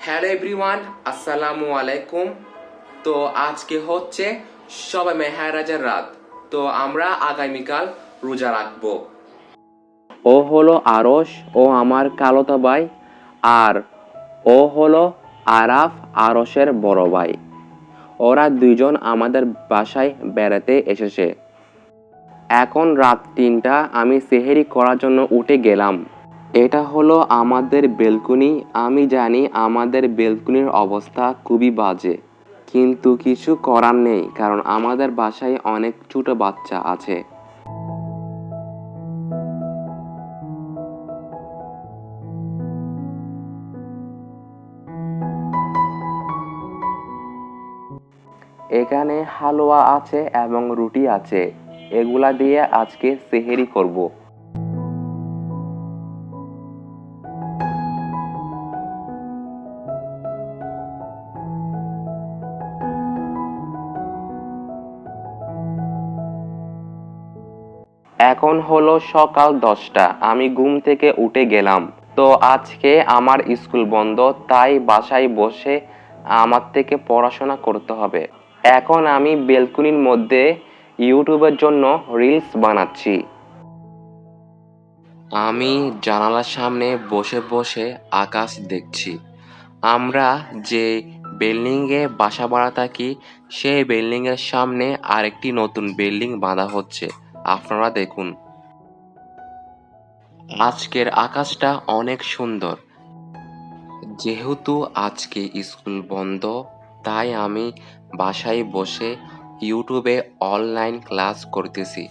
Hello everyone, আসসালামু আলাইকুম। তো আজকে হচ্ছে শবে মেহেরাজের রাত। তো আমরা আগামীকাল রোজা রাখবো। ও হলো আরশ, ও আমার কালতা ভাই। আর ও হলো আরাফ, আরশের বড় ভাই। ওরা দুইজন আমাদের বাসায় বেড়াতে এসেছে। এখন রাত ৩টা, আমি সেহেরি করার জন্য উঠে গেলাম। এটা হলো আমাদের বেলকনি। আমি জানি আমাদের বেলকনির অবস্থা খুবই বাজে, কিন্তু কিছু করার নেই, কারণ আমাদের বাসায় অনেক ছোট বাচ্চা আছে। এখানে হালুয়া আছে এবং রুটি আছে। এগুলা দিয়ে আজকে সেহেরি করব। এখন হলো সকাল 10টা, আমি ঘুম থেকে উঠে গেলাম। তো আজকে আমার স্কুল বন্ধ, তাই বাসায় বসে আমার থেকে পড়াশোনা করতে হবে। এখন আমি বেলকনির মধ্যে ইউটিউবের জন্য রিলস বানাচ্ছি। আমি জানালার সামনে বসে বসে আকাশ দেখছি। আমরা যে বিল্ডিংয়ে বাসা ভাড়া থাকি, সেই বিল্ডিংয়ের সামনে আরেকটি নতুন বিল্ডিং বাঁধা হচ্ছে। আপনারা দেখুন। আজকের আকাশটা অনেক সুন্দর। যেহেতু আজকে স্কুল বন্ধ, তাই আমি বাসায় বসে ইউটিউবে অনলাইন ক্লাস করতেছি।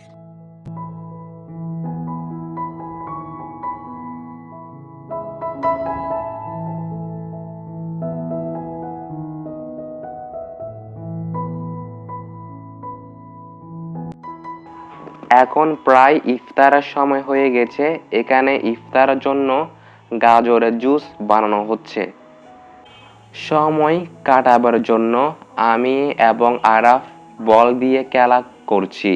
এখন প্রায় ইফতারের সময় হয়ে গেছে। এখানে ইফতারের জন্য গাজরের জুস বানানো হচ্ছে। সময় কাটাবার জন্য আমি এবং আরাফ বল দিয়ে খেলা করছি।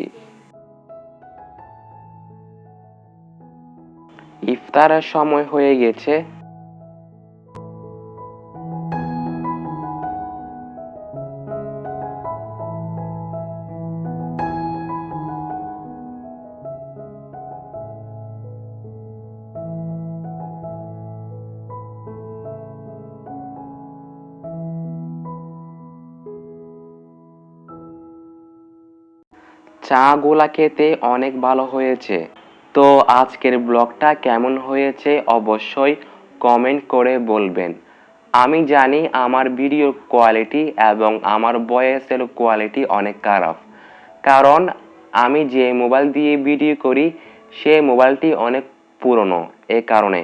ইফতারের সময় হয়ে গেছে। চা গুলা খেতে অনেক ভালো হয়েছে। তো আজকের ব্লগটা কেমন হয়েছে অবশ্যই কমেন্ট করে বলবেন। আমি জানি আমার ভিডিওর কোয়ালিটি এবং আমার ভয়েসের কোয়ালিটি অনেক খারাপ, কারণ আমি যে মোবাইল দিয়ে ভিডিও করি সেই মোবাইলটি অনেক পুরনো, এ কারণে।